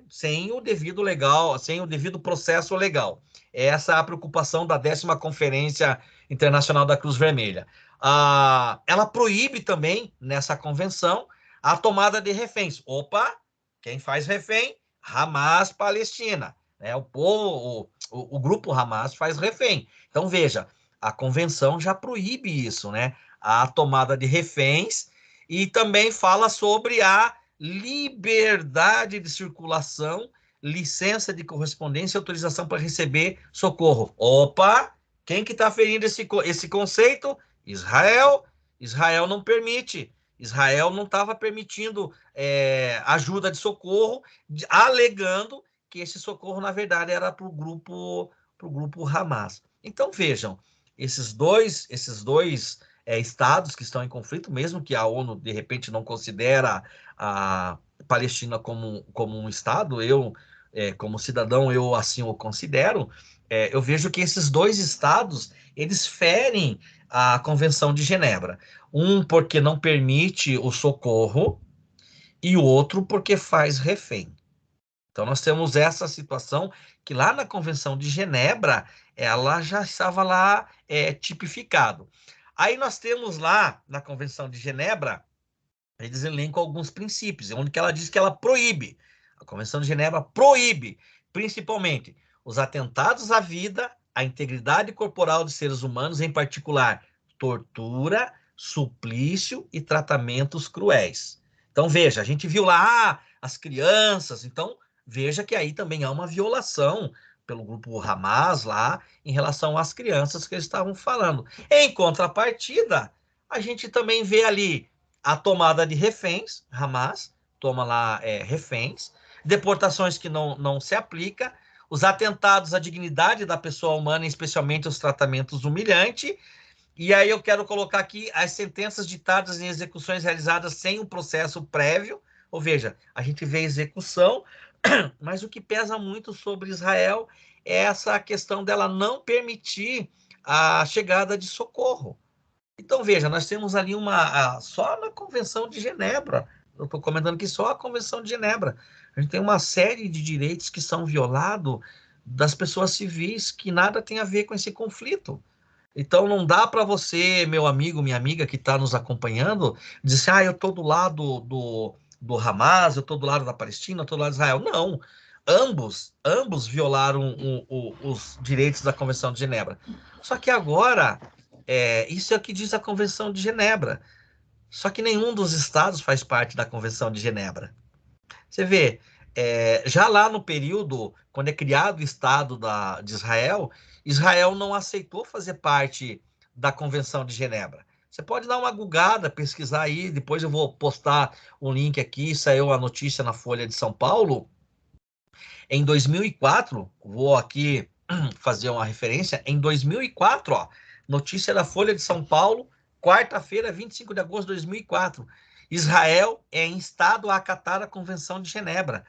sem o devido legal, sem o devido processo legal. Essa é a preocupação da 10ª Conferência Internacional da Cruz Vermelha. Ela proíbe também, nessa convenção, a tomada de reféns. Opa, quem faz refém? Hamas Palestina. O grupo Hamas faz refém. Então, veja, a convenção já proíbe isso, né? A tomada de reféns, e também fala sobre a liberdade de circulação, licença de correspondência e autorização para receber socorro. Opa! Quem que está ferindo esse conceito? Israel. Israel não permite. Israel não estava permitindo ajuda de socorro, alegando que esse socorro, na verdade, era para o grupo Hamas. Então, vejam, esses dois estados que estão em conflito, mesmo que a ONU, de repente, não considera a Palestina como um estado, eu, como cidadão, eu assim o considero, eu vejo que esses dois estados, eles ferem a Convenção de Genebra. Um porque não permite o socorro e o outro porque faz refém. Então, nós temos essa situação que lá na Convenção de Genebra, ela já estava lá tipificado. Aí nós temos lá, na Convenção de Genebra, eles elencam alguns princípios, onde que ela diz que ela proíbe. A Convenção de Genebra proíbe, principalmente, os atentados à vida, à integridade corporal de seres humanos, em particular, tortura, suplício e tratamentos cruéis. Então, veja, a gente viu lá as crianças, então, veja que aí também há uma violação pelo grupo Hamas lá, em relação às crianças que eles estavam falando. Em contrapartida, a gente também vê ali a tomada de reféns, Hamas toma lá reféns, deportações que não se aplica, os atentados à dignidade da pessoa humana, especialmente os tratamentos humilhantes. E aí eu quero colocar aqui as sentenças ditadas em execuções realizadas sem um processo prévio, ou veja, a gente vê execução, mas o que pesa muito sobre Israel é essa questão dela não permitir a chegada de socorro. Então, veja, nós temos ali só na Convenção de Genebra, eu estou comentando que só a Convenção de Genebra, a gente tem uma série de direitos que são violados das pessoas civis que nada tem a ver com esse conflito. Então, não dá para você, meu amigo, minha amiga que está nos acompanhando, dizer assim, eu estou do lado do Hamas, eu estou do lado da Palestina, eu estou do lado de Israel. Não, ambos violaram os direitos da Convenção de Genebra. Só que agora, isso é o que diz a Convenção de Genebra. Só que nenhum dos estados faz parte da Convenção de Genebra. Você vê, já lá no período, quando é criado o Estado de Israel, Israel não aceitou fazer parte da Convenção de Genebra. Você pode dar uma googada, pesquisar aí, depois eu vou postar um link aqui, saiu a notícia na Folha de São Paulo. Em 2004, vou aqui fazer uma referência, em 2004, notícia da Folha de São Paulo, quarta-feira, 25 de agosto de 2004, Israel é instado a acatar a Convenção de Genebra.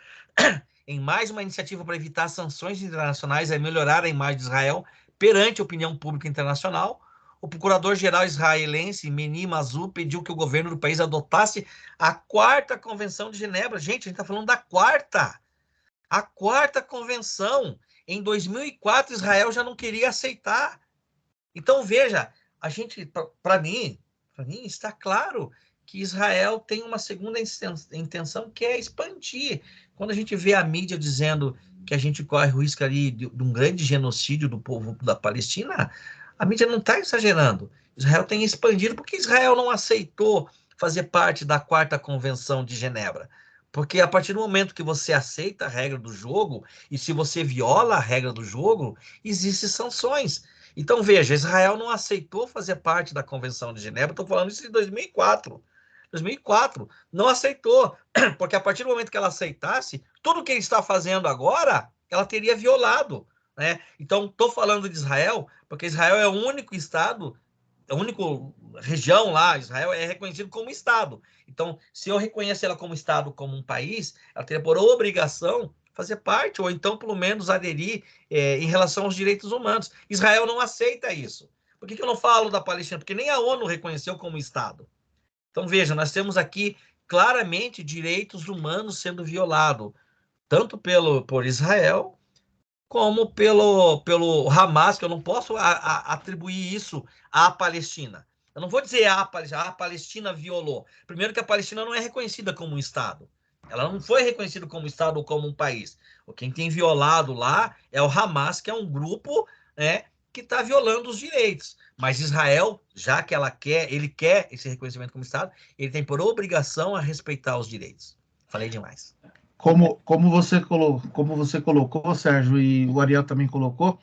Em mais uma iniciativa para evitar sanções internacionais e melhorar a imagem de Israel perante a opinião pública internacional, o procurador-geral israelense, Meni Mazur, pediu que o governo do país adotasse a 4ª Convenção de Genebra. Gente, a gente está falando da 4ª. A 4ª Convenção. Em 2004, Israel já não queria aceitar. Então, veja, para mim, está claro que Israel tem uma segunda intenção, que é expandir. Quando a gente vê a mídia dizendo que a gente corre o risco ali de um grande genocídio do povo da Palestina, a mídia não está exagerando. Israel tem expandido porque Israel não aceitou fazer parte da 4ª Convenção de Genebra. Porque a partir do momento que você aceita a regra do jogo, e se você viola a regra do jogo, existem sanções. Então, veja, Israel não aceitou fazer parte da Convenção de Genebra, estou falando isso em 2004. 2004, não aceitou, porque a partir do momento que ela aceitasse, tudo que ele está fazendo agora, ela teria violado, né? Então, estou falando de Israel, porque Israel é o único estado, a única região lá, Israel é reconhecido como Estado. Então, se eu reconhecer ela como Estado, como um país, ela teria por obrigação fazer parte, ou então, pelo menos, aderir em relação aos direitos humanos. Israel não aceita isso. Por que eu não falo da Palestina? Porque nem a ONU reconheceu como Estado. Então, veja, nós temos aqui claramente direitos humanos sendo violados, tanto por Israel, como pelo Hamas, que eu não posso atribuir isso à Palestina. Eu não vou dizer a Palestina violou. Primeiro que a Palestina não é reconhecida como um Estado. Ela não foi reconhecida como Estado ou como um país. Quem tem violado lá é o Hamas, que é um grupo, né, que está violando os direitos. Mas Israel, já que ele quer esse reconhecimento como Estado, ele tem por obrigação a respeitar os direitos. Falei demais. Como você colocou, Sérgio, e o Ariel também colocou,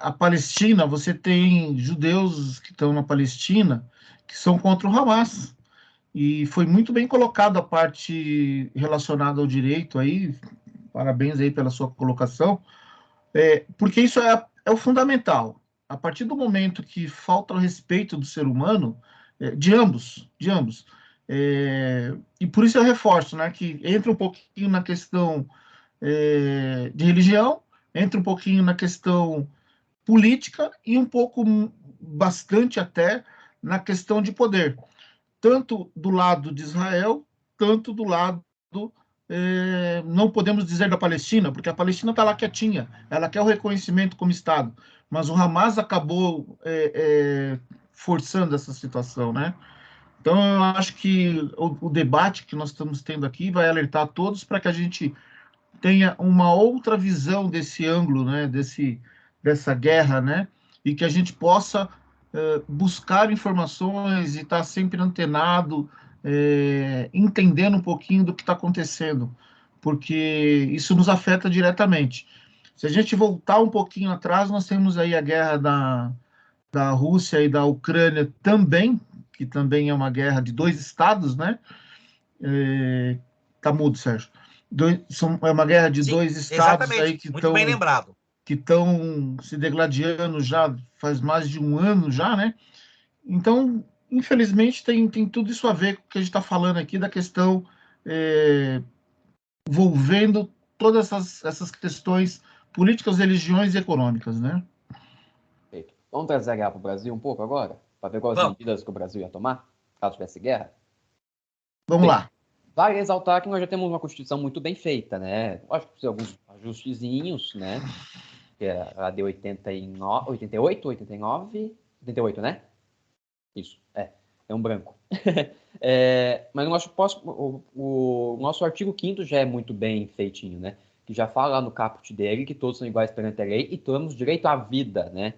a Palestina, você tem judeus que estão na Palestina que são contra o Hamas. E foi muito bem colocado a parte relacionada ao direito aí, parabéns aí pela sua colocação, porque isso é o fundamental. A partir do momento que falta o respeito do ser humano, de ambos, e por isso eu reforço, né, que entra um pouquinho na questão de religião, entra um pouquinho na questão política e um pouco, bastante até, na questão de poder. Tanto do lado de Israel, tanto do lado, não podemos dizer da Palestina, porque a Palestina está lá quietinha, ela quer o reconhecimento como Estado, mas o Hamas acabou forçando essa situação, né? Então, eu acho que o debate que nós estamos tendo aqui vai alertar a todos para que a gente tenha uma outra visão desse ângulo, né? Dessa guerra, né? E que a gente possa buscar informações e estar sempre antenado, entendendo um pouquinho do que está acontecendo, porque isso nos afeta diretamente. Se a gente voltar um pouquinho atrás, nós temos aí a guerra da Rússia e da Ucrânia também, que também é uma guerra de 2 estados, né? Tá mudo, Sérgio. É uma guerra de Sim, 2 estados aí exatamente. Muito bem lembrado. Que estão se degladiando já faz mais de um ano já, né? Então, infelizmente, tem tudo isso a ver com o que a gente está falando aqui da questão envolvendo todas essas questões políticas, religiões e econômicas, né? Perfeito. Vamos trazer a guerra para o Brasil um pouco agora? Para ver quais medidas que o Brasil ia tomar, caso tivesse guerra? Vamos lá. Vale ressaltar que nós já temos uma Constituição muito bem feita, né? Acho que precisa alguns ajustezinhos, né? Que é a de 89, 88, 89, 88, né? Isso, é um branco. Mas o nosso artigo 5º já é muito bem feitinho, né? Que já fala lá no caput dele que todos são iguais perante a lei e temos direito à vida, né?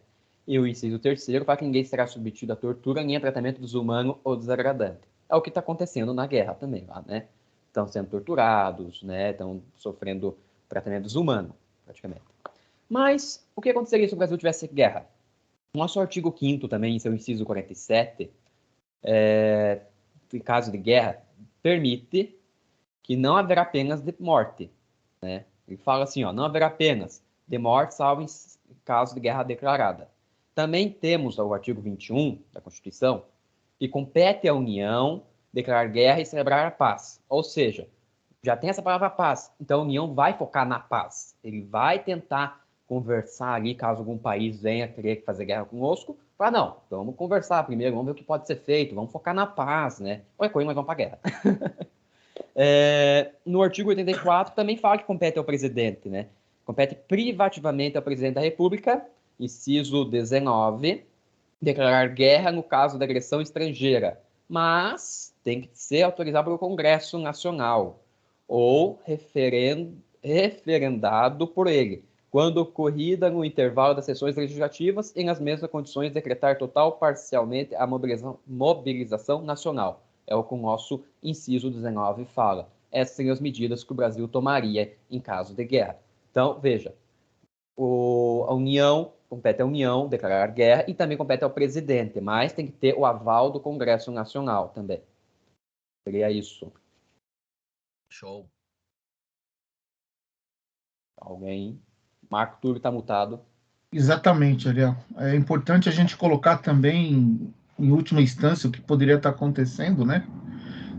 E o inciso 3º fala que ninguém será submetido à tortura nem a tratamento desumano ou desagradante. É o que está acontecendo na guerra também lá, né? Estão sendo torturados, né? Estão sofrendo tratamento desumano, praticamente. Mas o que aconteceria se o Brasil tivesse guerra? Nosso artigo 5º também, em seu inciso 47, em caso de guerra, permite que não haverá penas de morte, né? Ele fala assim, ó, não haverá penas de morte, salvo em caso de guerra declarada. Também temos o artigo 21 da Constituição, que compete à União declarar guerra e celebrar a paz. Ou seja, já tem essa palavra paz, então a União vai focar na paz. Ele vai tentar conversar ali, caso algum país venha querer fazer guerra conosco, para não, vamos conversar primeiro, vamos ver o que pode ser feito, vamos focar na paz, né? Qualquer coisa, nós vamos para a guerra. No artigo 84 também fala que compete ao presidente, né? Compete privativamente ao presidente da República, inciso 19, declarar guerra no caso da agressão estrangeira, mas tem que ser autorizado pelo Congresso Nacional ou referendado por ele, quando ocorrida no intervalo das sessões legislativas e nas mesmas condições decretar total ou parcialmente a mobilização nacional. É o que o nosso inciso 19 fala. Essas seriam as medidas que o Brasil tomaria em caso de guerra. Então, veja, a União, compete à União declarar guerra e também compete ao presidente, mas tem que ter o aval do Congresso Nacional também. Seria isso. Show. Alguém? Marco Túlio está mutado. Exatamente, Ariel. É importante a gente colocar também, em última instância, o que poderia estar acontecendo, né?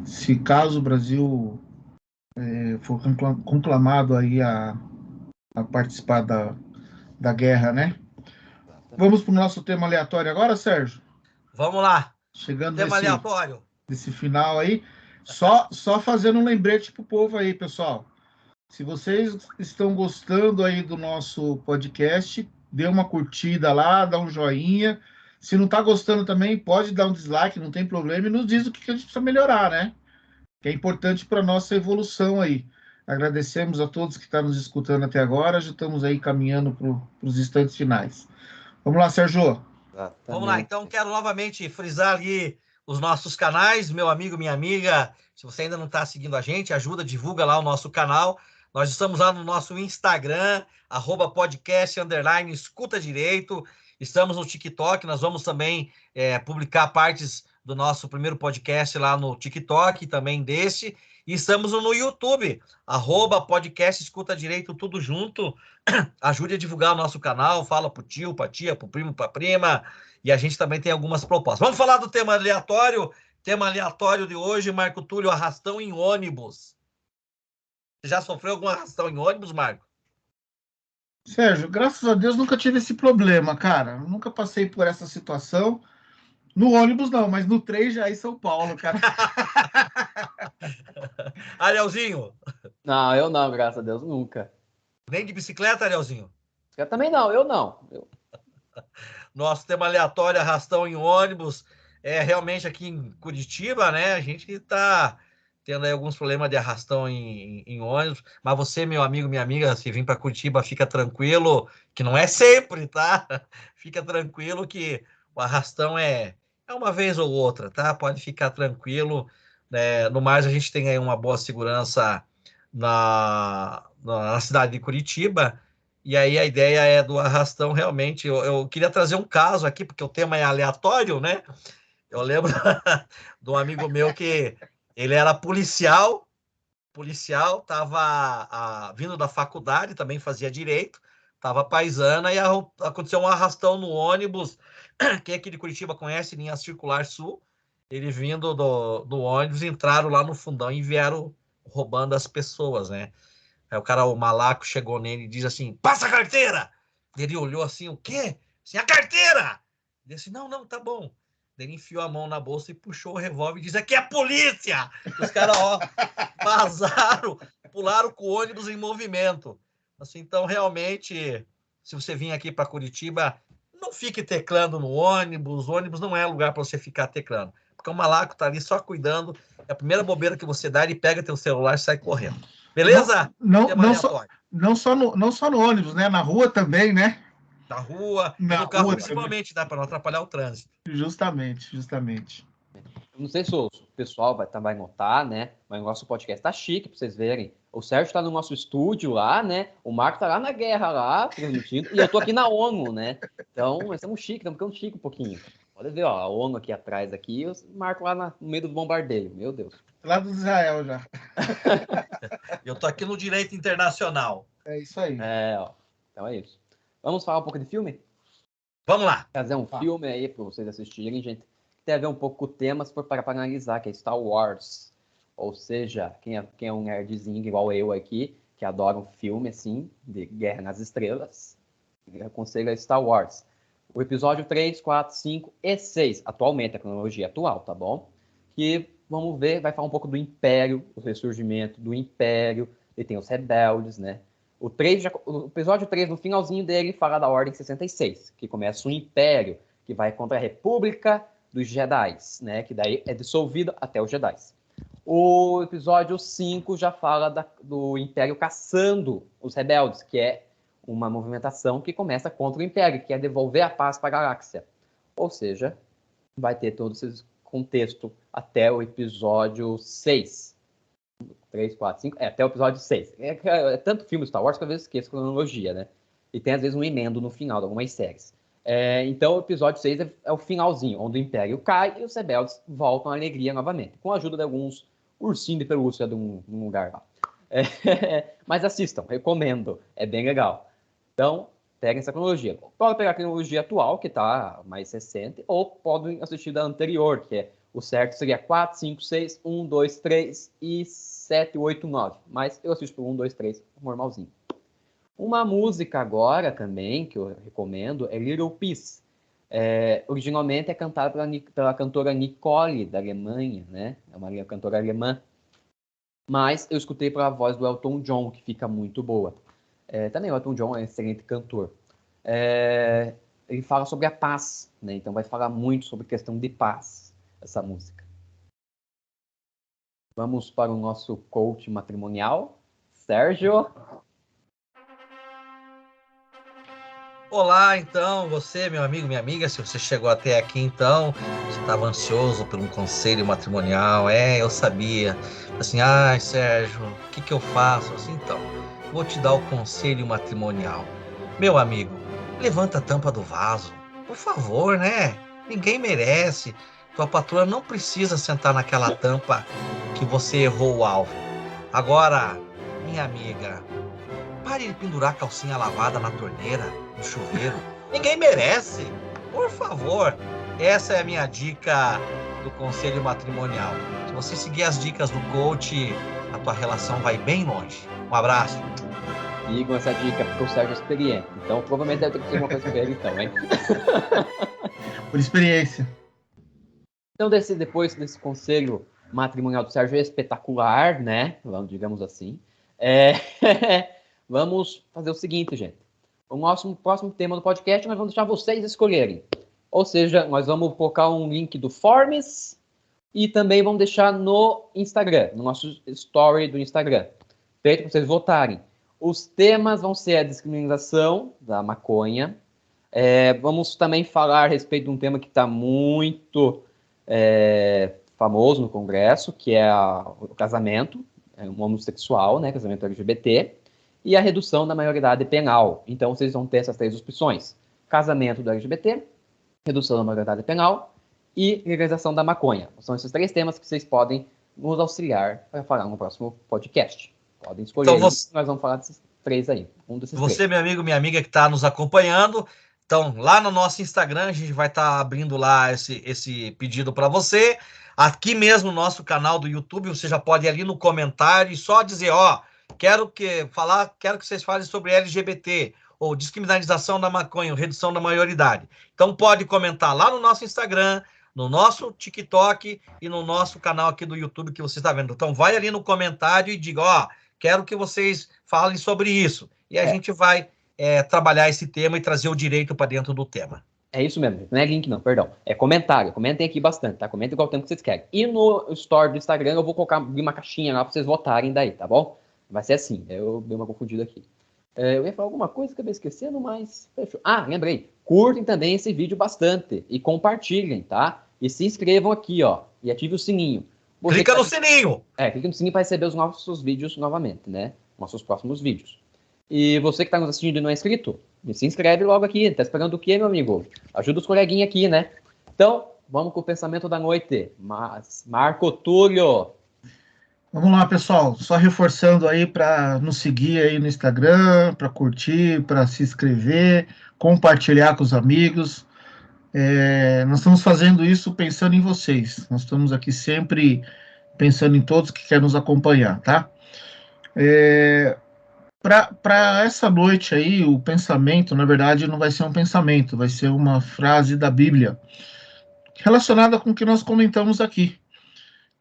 Se caso o Brasil for conclamado aí a participar da guerra, né? Vamos para o nosso tema aleatório agora, Sérgio? Vamos lá. Chegando tema aleatório. Nesse final aí. Só fazendo um lembrete para o povo aí, pessoal. Se vocês estão gostando aí do nosso podcast, dê uma curtida lá, dá um joinha. Se não está gostando também, pode dar um dislike, não tem problema, e nos diz o que a gente precisa melhorar, né? Que é importante para a nossa evolução aí. Agradecemos a todos que estão nos escutando até agora, já estamos aí caminhando para os instantes finais. Vamos lá, Sérgio. Exatamente. Vamos lá, então quero novamente frisar ali os nossos canais, meu amigo, minha amiga, se você ainda não está seguindo a gente, ajuda, divulga lá o nosso canal. Nós estamos lá no nosso Instagram, @podcast_escuta direito. Estamos no TikTok, nós vamos também publicar partes do nosso primeiro podcast lá no TikTok, também desse. E estamos no YouTube, @podcast escuta direito, tudo junto. Ajude a divulgar o nosso canal, fala pro tio, pra tia, pro primo, pra prima. E a gente também tem algumas propostas. Vamos falar do tema aleatório. Tema aleatório de hoje, Marco Túlio, arrastão em ônibus. Você já sofreu algum arrastão em ônibus, Marco? Sérgio, graças a Deus nunca tive esse problema, cara. Nunca passei por essa situação. No ônibus não, mas no trem já em São Paulo, cara. Arielzinho? Não, eu não, graças a Deus, nunca. Nem de bicicleta, Arielzinho? Eu também não, eu não. Nosso tema aleatório, arrastão em ônibus, é realmente aqui em Curitiba, né? A gente está tendo aí alguns problemas de arrastão em ônibus, mas você, meu amigo, minha amiga, se vir para Curitiba, fica tranquilo, que não é sempre, tá? Fica tranquilo que o arrastão é uma vez ou outra, tá? Pode ficar tranquilo. No mais, a gente tem aí uma boa segurança na cidade de Curitiba. E aí a ideia é do arrastão, realmente. Eu queria trazer um caso aqui, porque o tema é aleatório, né? Eu lembro de um amigo meu que ele era policial, estava vindo da faculdade, também fazia direito, estava paisana e aconteceu um arrastão no ônibus. Quem aqui de Curitiba conhece linha Circular Sul? Ele vindo do ônibus, entraram lá no fundão e vieram roubando as pessoas, né? Aí o malaco chegou nele e diz assim, passa a carteira! Ele olhou assim, o quê? Assim, a carteira! Ele disse, não, tá bom. Ele enfiou a mão na bolsa e puxou o revólver e disse, aqui é a polícia! Os caras, vazaram, pularam com o ônibus em movimento. Assim, então, realmente, se você vir aqui para Curitiba, não fique teclando no ônibus. O ônibus não é lugar para você ficar teclando. Porque o malaco tá ali só cuidando. É a primeira bobeira que você dá, ele pega teu celular e sai correndo. Beleza? Não só no ônibus, né? Na rua também, né? Na rua e Na no carro rua principalmente, né? Para não atrapalhar o trânsito. Justamente. Eu não sei se o pessoal vai notar, né? Mas o nosso podcast tá chique pra vocês verem. O Sérgio tá no nosso estúdio lá, né? O Marco tá lá na guerra lá, transmitindo. E eu tô aqui na ONU, né? Então, nós estamos ficando chique um pouquinho. Pode ver, ó, a ONU aqui atrás aqui e o Marco lá no meio do bombardeio. Meu Deus. Lá do Israel já. Eu tô aqui no direito internacional. É isso aí. Ó. Então é isso. Vamos falar um pouco de filme? Vamos lá. Fazer um filme aí para vocês assistirem, gente. Tem a ver um pouco com o tema, se for para analisar, que é Star Wars. Ou seja, quem é um nerdzinho igual eu aqui, que adora um filme assim, de Guerra nas Estrelas, eu aconselho a Star Wars. O episódio 3, 4, 5 e 6, atualmente, a cronologia atual, tá bom? Que, vamos ver, vai falar um pouco do Império, o ressurgimento do Império, e tem os rebeldes, né? O episódio 3, no finalzinho dele, fala da Ordem 66, que começa o Império, que vai contra a República dos Jedi, né? Que daí é dissolvido até os Jedi. O episódio 5 já fala do Império caçando os rebeldes, que é uma movimentação que começa contra o Império, que é devolver a paz para a galáxia. Ou seja, vai ter todo esse contexto até o episódio 6. 3, 4, 5, até o episódio 6. É tanto filme Star Wars que às vezes esqueço a cronologia, né? E tem às vezes um emendo no final de algumas séries. Então o episódio 6 é o finalzinho, onde o Império cai e os rebeldes voltam à alegria novamente, com a ajuda de alguns ursinhos de pelúcia de um lugar lá. Mas assistam, recomendo, é bem legal. Então, peguem essa cronologia. Pode pegar a cronologia atual, que está mais recente, ou podem assistir da anterior, que é o certo seria 4, 5, 6, 1, 2, 3 e 7, 8, 9. Mas eu assisto por 1, 2, 3, normalzinho. Uma música agora também, que eu recomendo, é Little Peace. Originalmente é cantada pela cantora Nicole, da Alemanha, né? É uma cantora alemã. Mas eu escutei pela voz do Elton John, que fica muito boa. Também o Elton John é um excelente cantor. Ele fala sobre a paz, né? Então vai falar muito sobre questão de paz, essa música. Vamos para o nosso coach matrimonial, Sérgio. Olá, então, você, meu amigo, minha amiga, se você chegou até aqui, então, você estava ansioso por um conselho matrimonial, eu sabia, assim, Sérgio, o que eu faço? Assim, então, vou te dar o conselho matrimonial. Meu amigo, levanta a tampa do vaso, por favor, né? Ninguém merece. Tua patroa não precisa sentar naquela tampa que você errou o alvo. Agora, minha amiga, pare de pendurar calcinha lavada na torneira, no chuveiro. Ninguém merece. Por favor. Essa é a minha dica do conselho matrimonial. Se você seguir as dicas do coach, a tua relação vai bem longe. Um abraço. Sigam essa dica, porque o Sérgio é experiente. Então, provavelmente deve ter que ser uma coisa com ele, então, hein? Por experiência. Então, depois desse conselho matrimonial do Sérgio é espetacular, né? Digamos assim. Vamos fazer o seguinte, gente. O nosso próximo tema do podcast, nós vamos deixar vocês escolherem. Ou seja, nós vamos colocar um link do Forms e também vamos deixar no Instagram, no nosso story do Instagram. Feito para vocês votarem. Os temas vão ser a descriminalização da maconha. Vamos também falar a respeito de um tema que está muito famoso no Congresso, que é o casamento homossexual, né, casamento LGBT, e a redução da maioridade penal. Então, vocês vão ter essas 3 opções: casamento do LGBT, redução da maioridade penal e legalização da maconha. São esses 3 temas que vocês podem nos auxiliar para falar no próximo podcast. Podem escolher. Então, nós vamos falar desses 3 aí. Desses você, 3. meu amigo, minha amiga que está nos acompanhando, então lá no nosso Instagram a gente vai estar abrindo lá esse pedido para você. Aqui mesmo no nosso canal do YouTube, você já pode ir ali no comentário e só dizer, quero que vocês falem sobre LGBT, ou descriminalização da maconha, ou redução da maioridade. Então pode comentar lá no nosso Instagram, no nosso TikTok e no nosso canal aqui do YouTube que você está vendo. Então vai ali no comentário e diga, quero que vocês falem sobre isso. E a gente vai trabalhar esse tema e trazer o direito para dentro do tema. É isso mesmo, não é link não, perdão. É comentário, comentem aqui bastante, tá? Comentem igual o tempo que vocês querem. E no story do Instagram eu vou colocar uma caixinha lá para vocês votarem daí, tá bom? Vai ser assim, eu dei uma confundida aqui. Eu ia falar alguma coisa, acabei esquecendo, mas fechou. Lembrei, curtem também esse vídeo bastante e compartilhem, tá? E se inscrevam aqui, e ative o sininho. Clica no sininho! Clica no sininho para receber os nossos vídeos novamente, né? Nossos próximos vídeos. E você que está nos assistindo e não é inscrito, se inscreve logo aqui. Tá esperando o quê, meu amigo? Ajuda os coleguinhas aqui, né? Então, vamos com o pensamento da noite. Marco Túlio. Vamos lá, pessoal. Só reforçando aí para nos seguir aí no Instagram, para curtir, para se inscrever, compartilhar com os amigos. Nós estamos fazendo isso pensando em vocês. Nós estamos aqui sempre pensando em todos que querem nos acompanhar, tá? Para essa noite aí, o pensamento, na verdade, não vai ser um pensamento, vai ser uma frase da Bíblia relacionada com o que nós comentamos aqui,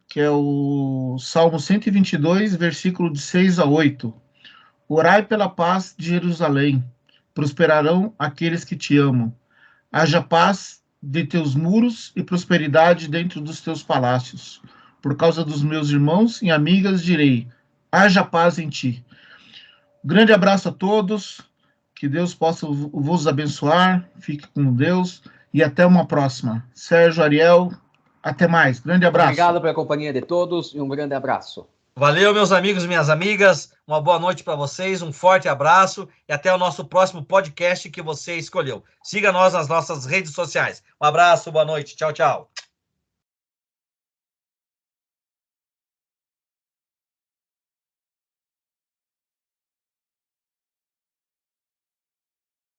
que é o Salmo 122, versículo de 6 a 8. Orai pela paz de Jerusalém, prosperarão aqueles que te amam. Haja paz de teus muros e prosperidade dentro dos teus palácios. Por causa dos meus irmãos e amigas direi, haja paz em ti. Grande abraço a todos, que Deus possa vos abençoar, fique com Deus e até uma próxima. Sérgio, Ariel, até mais. Grande abraço. Obrigado pela companhia de todos e um grande abraço. Valeu, meus amigos e minhas amigas. Uma boa noite para vocês, um forte abraço e até o nosso próximo podcast que você escolheu. Siga nós nas nossas redes sociais. Um abraço, boa noite. Tchau, tchau.